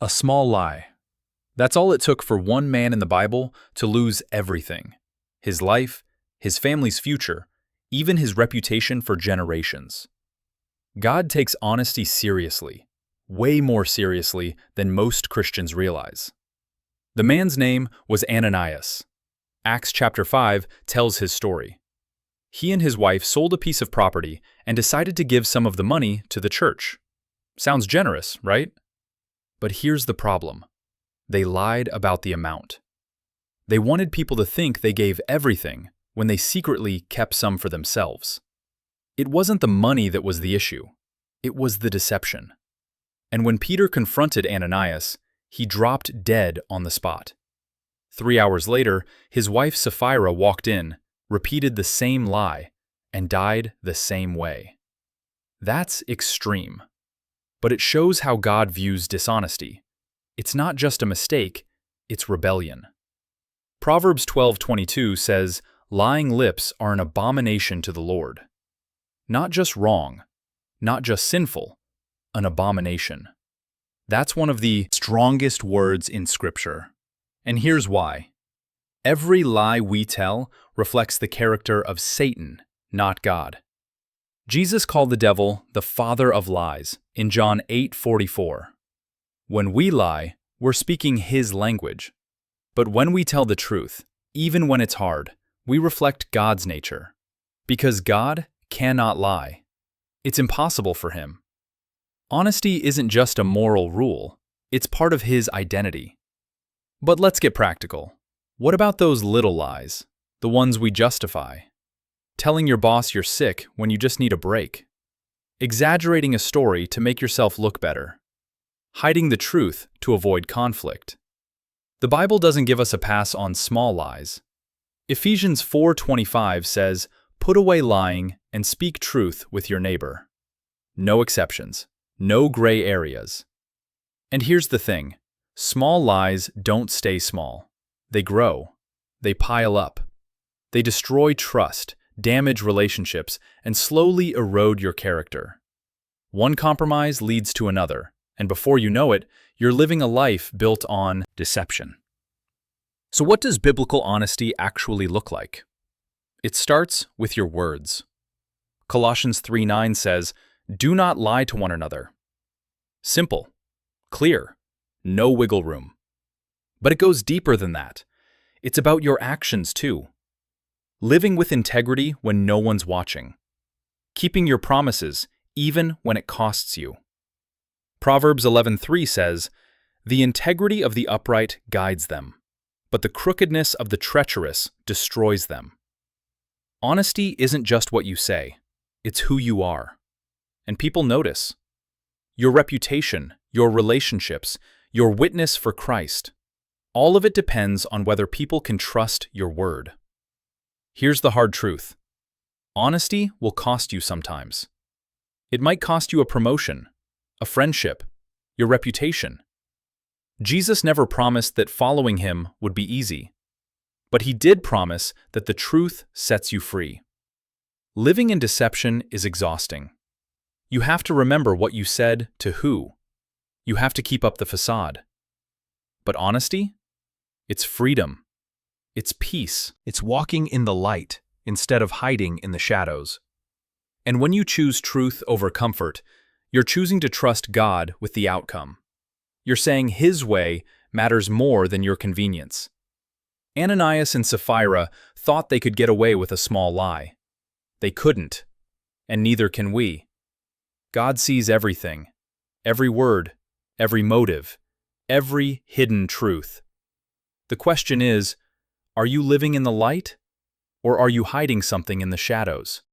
A small lie. That's all it took for one man in the Bible to lose everything: his life, his family's future, even his reputation for generations. God takes honesty seriously, way more seriously than most Christians realize. The man's name was Ananias. Acts chapter 5 tells his story. He and his wife sold a piece of property and decided to give some of the money to the church. Sounds generous, right? But here's the problem. They lied about the amount. They wanted people to think they gave everything when they secretly kept some for themselves. It wasn't the money that was the issue. It was the deception. And when Peter confronted Ananias, he dropped dead on the spot. 3 hours later, his wife Sapphira walked in, repeated the same lie, and died the same way. That's extreme. But it shows how God views dishonesty. It's not just a mistake, it's rebellion. Proverbs 12:22 says, "Lying lips are an abomination to the Lord." Not just wrong, not just sinful, an abomination. That's one of the strongest words in Scripture. And here's why. Every lie we tell reflects the character of Satan, not God. Jesus called the devil the father of lies in John 8:44. When we lie, we're speaking his language. But when we tell the truth, even when it's hard, we reflect God's nature. Because God cannot lie. It's impossible for him. Honesty isn't just a moral rule, it's part of his identity. But let's get practical. What about those little lies, the ones we justify? Telling your boss you're sick when you just need a break. Exaggerating a story to make yourself look better. Hiding the truth to avoid conflict. The Bible doesn't give us a pass on small lies. Ephesians 4:25 says, "Put away lying and speak truth with your neighbor." No exceptions, no gray areas. And here's the thing, small lies don't stay small. They grow, they pile up. They destroy trust, damage relationships, and slowly erode your character. One compromise leads to another, and before you know it, you're living a life built on deception. So what does biblical honesty actually look like? It starts with your words. Colossians 3:9 says, "Do not lie to one another." Simple, clear, no wiggle room. But it goes deeper than that. It's about your actions too. Living with integrity when no one's watching. Keeping your promises even when it costs you. Proverbs 11:3 says, "The integrity of the upright guides them, but the crookedness of the treacherous destroys them." Honesty isn't just what you say, it's who you are. And people notice. Your reputation, your relationships, your witness for Christ. All of it depends on whether people can trust your word. Here's the hard truth. Honesty will cost you sometimes. It might cost you a promotion, a friendship, your reputation. Jesus never promised that following him would be easy, but he did promise that the truth sets you free. Living in deception is exhausting. You have to remember what you said to who. You have to keep up the facade. But honesty? It's freedom. It's peace. It's walking in the light instead of hiding in the shadows. And when you choose truth over comfort, you're choosing to trust God with the outcome. You're saying his way matters more than your convenience. Ananias and Sapphira thought they could get away with a small lie. They couldn't, and neither can we. God sees everything, every word, every motive, every hidden truth. The question is, are you living in the light, or are you hiding something in the shadows?